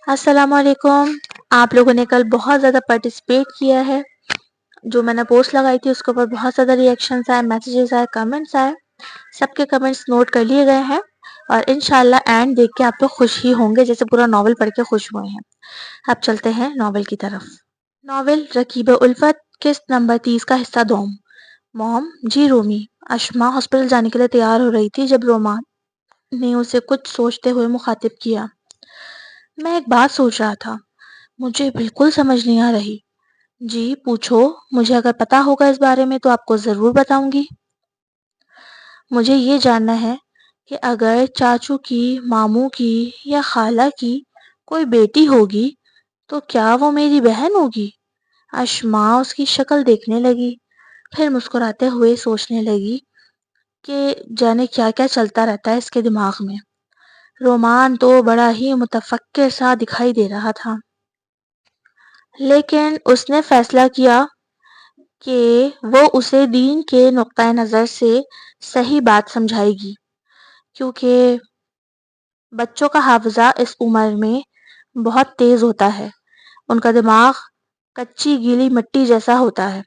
السلام علیکم. آپ لوگوں نے کل بہت زیادہ پارٹیسپیٹ کیا ہے. جو میں نے پوسٹ لگائی تھی اس کے اوپر بہت زیادہ ریئیکشنز آئے، میسیجز آئے، کمنٹس آئے. سب کے کمنٹس نوٹ کر لیے گئے ہیں اور انشاءاللہ اینڈ دیکھ کے آپ لوگ خوش ہی ہوں گے جیسے پورا ناول پڑھ کے خوش ہوئے ہیں. اب چلتے ہیں ناول کی طرف. ناول رکیب الفت، قسط نمبر 30 کا حصہ دوم. موم جی رومی. اشما ہاسپٹل جانے کے لیے تیار ہو رہی تھی جب رومان نے اسے کچھ سوچتے ہوئے مخاطب کیا. میں ایک بات سوچ رہا تھا، مجھے بالکل سمجھ نہیں آ رہی. جی پوچھو، مجھے اگر پتا ہوگا اس بارے میں تو آپ کو ضرور بتاؤں گی. مجھے یہ جاننا ہے کہ اگر چاچو کی، ماموں کی یا خالہ کی کوئی بیٹی ہوگی تو کیا وہ میری بہن ہوگی؟ اشما اس کی شکل دیکھنے لگی، پھر مسکراتے ہوئے سوچنے لگی کہ جانے کیا کیا چلتا رہتا ہے اس کے دماغ میں. رومان تو بڑا ہی متفکر سا دکھائی دے رہا تھا، لیکن اس نے فیصلہ کیا کہ وہ اسے دین کے نقطۂ نظر سے صحیح بات سمجھائے گی، کیونکہ بچوں کا حافظہ اس عمر میں بہت تیز ہوتا ہے. ان کا دماغ کچی گیلی مٹی جیسا ہوتا ہے،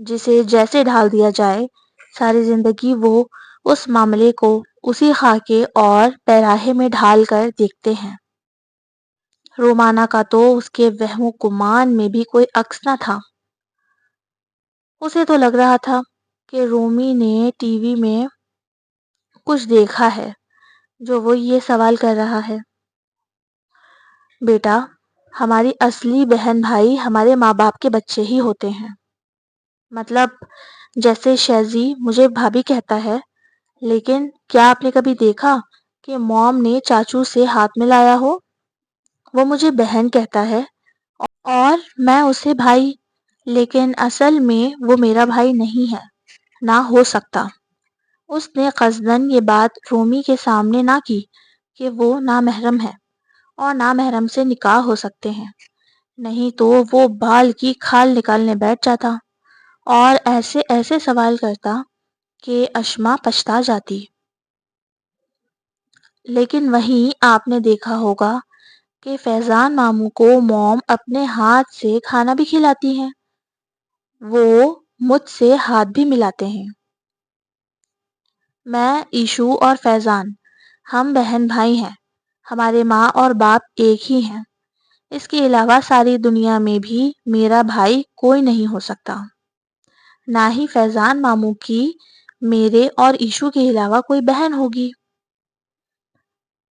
جسے جیسے ڈھال دیا جائے ساری زندگی وہ اس معاملے کو اسی خاکے اور پیراہے میں ڈھال کر دیکھتے ہیں. رومانہ کا تو اس کے وہم و گمان میں بھی کوئی عکس نہ تھا. اسے تو لگ رہا تھا کہ رومی نے ٹی وی میں کچھ دیکھا ہے جو وہ یہ سوال کر رہا ہے. بیٹا، ہماری اصلی بہن بھائی ہمارے ماں باپ کے بچے ہی ہوتے ہیں. مطلب جیسے شیزی مجھے بھابھی کہتا ہے، لیکن کیا آپ نے کبھی دیکھا کہ موم نے چاچو سے ہاتھ ملایا ہو؟ وہ مجھے بہن کہتا ہے اور میں اسے بھائی، لیکن اصل میں وہ میرا بھائی نہیں ہے، نہ ہو سکتا. اس نے قصداً یہ بات رومی کے سامنے نہ کی کہ وہ نامحرم ہے اور نامحرم سے نکاح ہو سکتے ہیں، نہیں تو وہ بال کی کھال نکالنے بیٹھ جاتا اور ایسے ایسے سوال کرتا کہ اشما پچھتا جاتی. لیکن وہیں آپ نے دیکھا ہوگا کہ فیضان ماموں کو موم اپنے ہاتھ سے کھانا بھی کھلاتی ہیں، وہ مجھ سے ہاتھ بھی ملاتے ہیں. میں، ایشو اور فیضان ہم بہن بھائی ہیں، ہمارے ماں اور باپ ایک ہی ہیں. اس کے علاوہ ساری دنیا میں بھی میرا بھائی کوئی نہیں ہو سکتا. نہ ہی فیضان ماموں کی میرے اور ایشو کے علاوہ کوئی بہن ہوگی.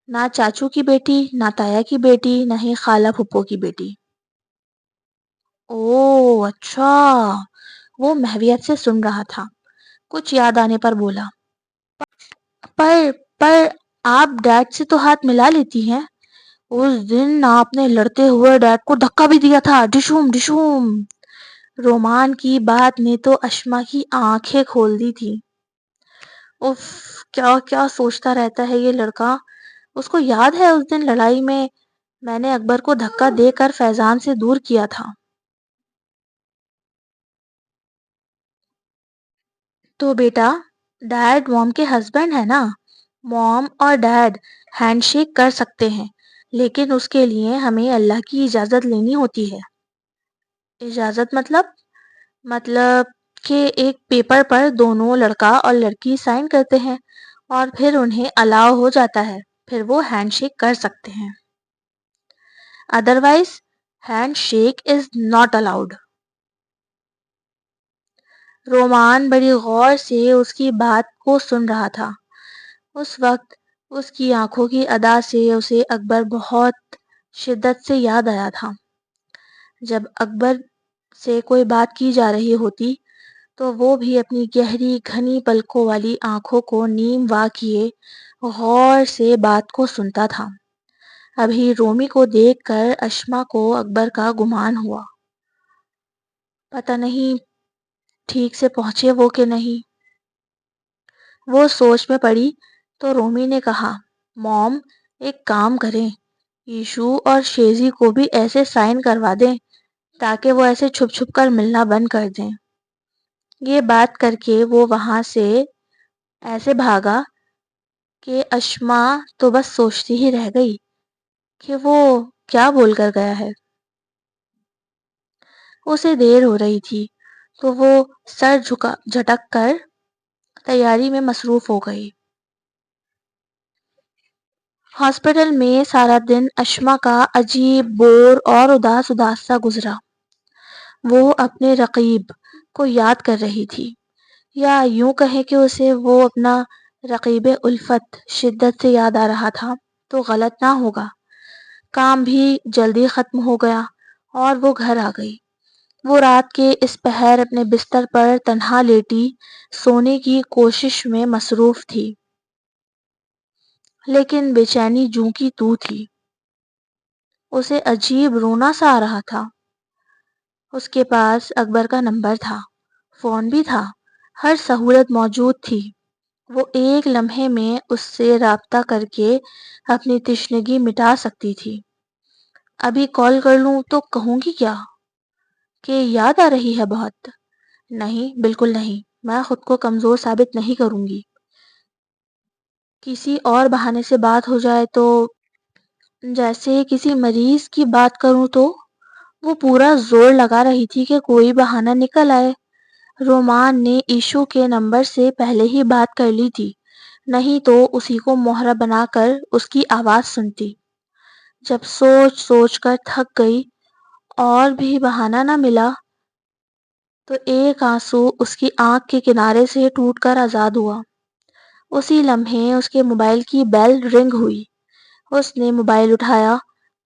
نہ چاچو کی بیٹی، نہ تایا کی بیٹی، نہ ہی خالہ پھپھو کی بیٹی. اوہ اچھا. وہ محویت سے سن رہا تھا، کچھ یاد آنے پر بولا، پر آپ ڈیڈ سے تو ہاتھ ملا لیتی ہیں. اس دن آپ نے لڑتے ہوئے ڈیڈ کو دھکا بھی دیا تھا، ڈشوم ڈشوم. رومان کی بات نے تو اشما کی آنکھیں کھول دی تھی. اف، کیا کیا سوچتا رہتا ہے یہ لڑکا. اس کو یاد ہے اس دن لڑائی میں نے اکبر کو دھکا دے کر فیضان سے دور کیا تھا. تو بیٹا، ڈیڈ موم کے ہسبینڈ ہے نا. موم اور ڈیڈ ہینڈ شیک کر سکتے ہیں، لیکن اس کے لیے ہمیں اللہ کی اجازت لینی ہوتی ہے. اجازت مطلب کہ ایک پیپر پر دونوں لڑکا اور لڑکی سائن کرتے ہیں اور پھر انہیں الاؤ ہو جاتا ہے، پھر وہ ہینڈ شیک کر سکتے ہیں. Otherwise hand shake is not allowed. Roman بڑی غور سے اس کی بات کو سن رہا تھا. اس وقت اس کی آنکھوں کی ادا سے اسے اکبر بہت شدت سے یاد آیا تھا. جب اکبر سے کوئی بات کی جا رہی ہوتی تو وہ بھی اپنی گہری گھنی پلکوں والی آنکھوں کو نیم وا کیے غور سے بات کو سنتا تھا. ابھی رومی کو دیکھ کر اشما کو اکبر کا گمان ہوا. پتہ نہیں ٹھیک سے پہنچے وہ کہ نہیں. وہ سوچ میں پڑی تو رومی نے کہا، موم ایک کام کریں، ایشو اور شیزی کو بھی ایسے سائن کروا دیں تاکہ وہ ایسے چھپ چھپ کر ملنا بند کر دیں. یہ بات کر کے وہ وہاں سے ایسے بھاگا کہ اشما تو بس سوچتی ہی رہ گئی کہ وہ کیا بول کر گیا ہے؟ اسے دیر ہو رہی تھی تو وہ سر جھٹک کر تیاری میں مصروف ہو گئی۔ ہاسپٹل میں سارا دن اشما کا عجیب، بور اور اداس اداس سا گزرا۔ وہ اپنے رقیب کو یاد کر رہی تھی، یا یوں کہیں کہ اسے وہ اپنا رقیب الفت شدت سے یاد آ رہا تھا تو غلط نہ ہوگا۔ کام بھی جلدی ختم ہو گیا اور وہ گھر آ گئی۔ وہ رات کے اس پہر اپنے بستر پر تنہا لیٹی سونے کی کوشش میں مصروف تھی، لیکن بے چینی جوں کی توں تھی۔ اسے عجیب رونا سا آ رہا تھا۔ اس کے پاس اکبر کا نمبر تھا، فون بھی تھا، ہر سہولت موجود تھی۔ وہ ایک لمحے میں اس سے رابطہ کر کے اپنی تشنگی مٹا سکتی تھی۔ ابھی کال کر لوں تو کہوں گی کیا؟ کہ یاد آ رہی ہے بہت؟ نہیں، بالکل نہیں، میں خود کو کمزور ثابت نہیں کروں گی۔ کسی اور بہانے سے بات ہو جائے تو، جیسے کسی مریض کی بات کروں تو؟ وہ پورا زور لگا رہی تھی کہ کوئی بہانہ نکل آئے۔ رومان نے ایشو کے نمبر سے پہلے ہی بات کر لی تھی، نہیں تو اسی کو مہرہ بنا کر اس کی آواز سنتی۔ جب سوچ سوچ کر تھک گئی اور بھی بہانہ نہ ملا تو ایک آنسو اس کی آنکھ کے کنارے سے ٹوٹ کر آزاد ہوا۔ اسی لمحے اس کے موبائل کی بیل رنگ ہوئی۔ اس نے موبائل اٹھایا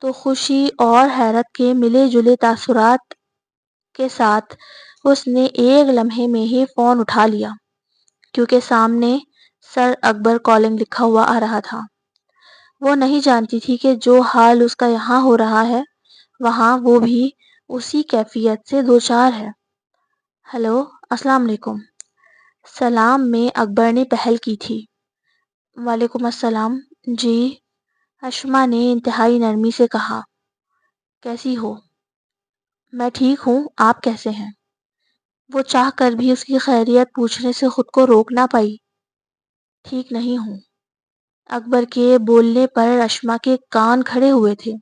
تو خوشی اور حیرت کے ملے جلے تاثرات کے ساتھ اس نے ایک لمحے میں ہی فون اٹھا لیا، کیونکہ سامنے سر اکبر کالنگ لکھا ہوا آ رہا تھا۔ وہ نہیں جانتی تھی کہ جو حال اس کا یہاں ہو رہا ہے وہاں وہ بھی اسی کیفیت سے دوچار ہے۔ ہیلو، السلام علیکم۔ سلام میں اکبر نے پہل کی تھی۔ وعلیکم السلام، جی، اشما نے انتہائی نرمی سے کہا۔ کیسی ہو؟ میں ٹھیک ہوں، آپ کیسے ہیں؟ وہ چاہ کر بھی اس کی خیریت پوچھنے سے خود کو روک نہ پائی۔ ٹھیک نہیں ہوں۔ اکبر کے بولنے پر اشما کے کان کھڑے ہوئے تھے۔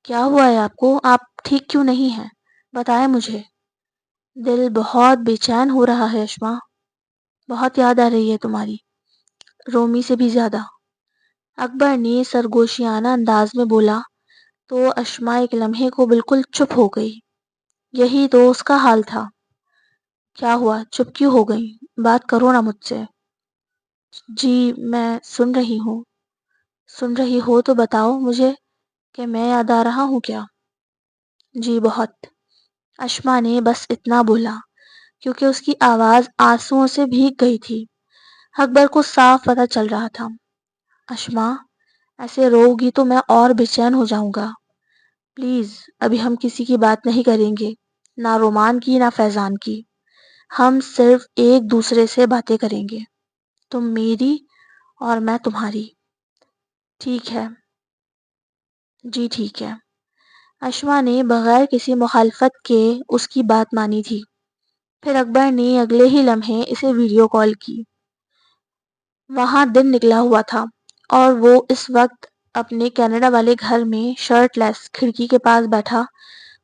کیا ہوا ہے آپ کو؟ آپ ٹھیک کیوں نہیں ہیں؟ بتائیں مجھے۔ دل بہت بے چین ہو رہا ہے اشما، بہت یاد آ رہی ہے تمہاری، رومی سے بھی زیادہ، اکبر نے سرگوشیانہ انداز میں بولا تو اشما ایک لمحے کو بالکل چپ ہو گئی۔ یہی تو اس کا حال تھا۔ کیا ہوا؟ چپ کیوں ہو گئی؟ بات کرو نا مجھ سے۔ جی، میں سن رہی ہوں۔ سن رہی ہو تو بتاؤ مجھے کہ میں یاد آ رہا ہوں کیا؟ جی بہت۔ اشما نے بس اتنا بولا کیونکہ اس کی آواز آنسوؤں سے بھیگ گئی تھی۔ اکبر کو صاف پتہ چل رہا تھا۔ اشما، ایسے رو گی تو میں اور بے چین ہو جاؤں گا۔ پلیز، ابھی ہم کسی کی بات نہیں کریں گے، نہ رومان کی نہ فیضان کی۔ ہم صرف ایک دوسرے سے باتیں کریں گے، تم میری اور میں تمہاری۔ ٹھیک ہے؟ جی ٹھیک ہے۔ اشما نے بغیر کسی مخالفت کے اس کی بات مانی تھی۔ پھر اکبر نے اگلے ہی لمحے اسے ویڈیو کال کی۔ وہاں دن نکلا ہوا تھا اور وہ اس وقت اپنے کینیڈا والے گھر میں شرٹ لیس کھڑکی کے پاس بیٹھا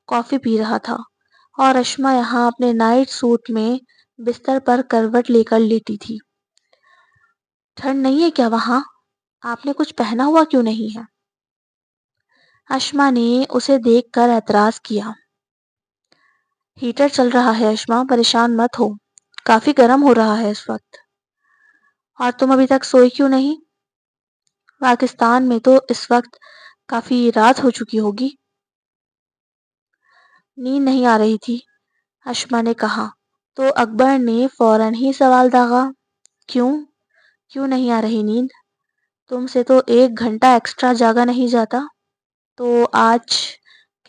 کافی پی رہا تھا، اور اشما یہاں اپنے نائٹ سوٹ میں بستر پر کروٹ لے کر لیٹی تھی۔ ٹھنڈ نہیں ہے کیا وہاں؟ آپ نے کچھ پہنا ہوا کیوں نہیں ہے؟ اشما نے اسے دیکھ کر اعتراض کیا۔ ہیٹر چل رہا ہے اشما، پریشان مت ہو، کافی گرم ہو رہا ہے اس وقت۔ اور تم ابھی تک سوئی کیوں نہیں؟ پاکستان میں تو اس وقت کافی رات ہو چکی ہوگی۔ نیند نہیں آ رہی تھی، اشما نے کہا تو اکبر نے فوراً ہی سوال داغا۔ کیوں نہیں آ رہی نیند؟ تم سے تو 1 گھنٹہ ایکسٹرا جاگا نہیں جاتا، تو آج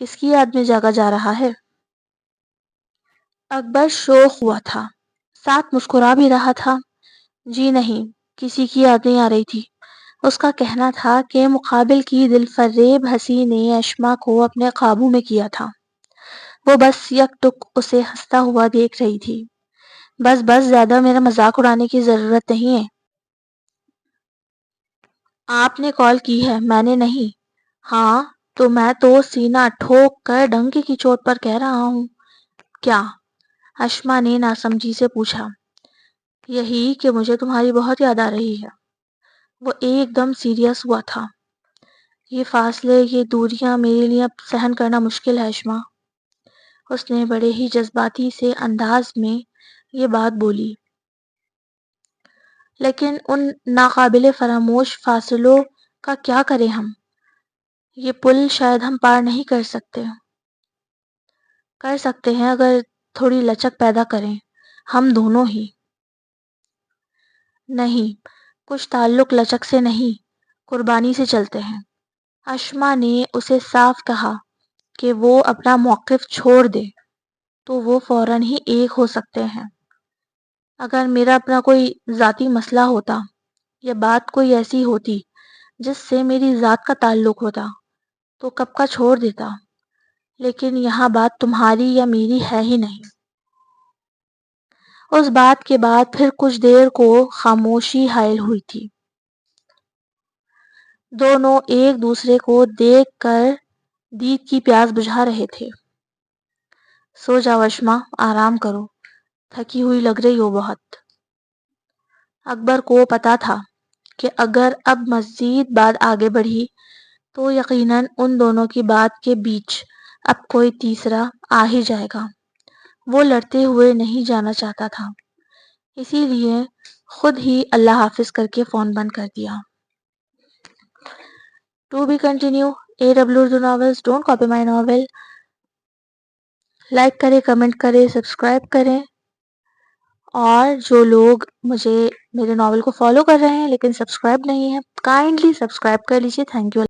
کس کی یاد میں جاگا جا رہا ہے؟ اکبر شوق ہوا تھا، ساتھ مسکرا بھی رہا تھا۔ جی نہیں، کسی کی یاد نہیں آ رہی تھی۔ اس کا کہنا تھا کہ مقابل کی دل فریب ہنسی نے اشما کو اپنے قابو میں کیا تھا۔ وہ بس یک ٹک اسے ہنستا ہوا دیکھ رہی تھی۔ بس زیادہ میرا مذاق اڑانے کی ضرورت نہیں ہے۔ آپ نے کال کی ہے، میں نے نہیں۔ ہاں، تو میں تو سینہ ٹھوک کر ڈنکے کی چوٹ پر کہہ رہا ہوں۔ کیا؟ اشما نے ناسمجھی سے پوچھا۔ یہی کہ مجھے تمہاری بہت یاد آ رہی ہے۔ وہ ایک دم سیریس ہوا تھا۔ یہ فاصلے، یہ دوریاں میرے لیے اب سہن کرنا مشکل ہے اشما۔ اس نے بڑے ہی جذباتی سے انداز میں یہ بات بولی۔ لیکن ان ناقابل فراموش فاصلوں کا کیا کریں ہم؟ یہ پل شاید ہم پار نہیں کر سکتے۔ کر سکتے ہیں اگر تھوڑی لچک پیدا کریں، ہم دونوں ہی۔ نہیں، کچھ تعلق لچک سے نہیں، قربانی سے چلتے ہیں۔ اشما نے اسے صاف کہا کہ وہ اپنا موقف چھوڑ دے تو وہ فوراً ہی ایک ہو سکتے ہیں۔ اگر میرا اپنا کوئی ذاتی مسئلہ ہوتا یا بات کوئی ایسی ہوتی جس سے میری ذات کا تعلق ہوتا تو کب کا چھوڑ دیتا، لیکن یہاں بات تمہاری یا میری ہے ہی نہیں۔ اس بات کے بعد پھر کچھ دیر کو خاموشی حائل ہوئی تھی۔ دونوں ایک دوسرے کو دیکھ کر دید کی پیاس بجھا رہے تھے۔ سو جاؤ اشما، آرام کرو، تھکی ہوئی لگ رہی ہو بہت۔ اکبر کو پتا تھا کہ اگر اب مزید بات آگے بڑھی تو یقیناً ان دونوں کی بات کے بیچ اب کوئی تیسرا آ ہی جائے گا۔ وہ لڑتے ہوئے نہیں جانا چاہتا تھا، اسی لیے خود ہی اللہ حافظ کر کے فون بند کر دیا۔ To be continue AW Urdu novels, don't copy my novel. Like کریں، کمنٹ کریں، سبسکرائب کریں، اور جو لوگ میرے ناول کو فالو کر رہے ہیں لیکن سبسکرائب نہیں ہیں، کائنڈلی سبسکرائب کر لیجیے۔ Thank you.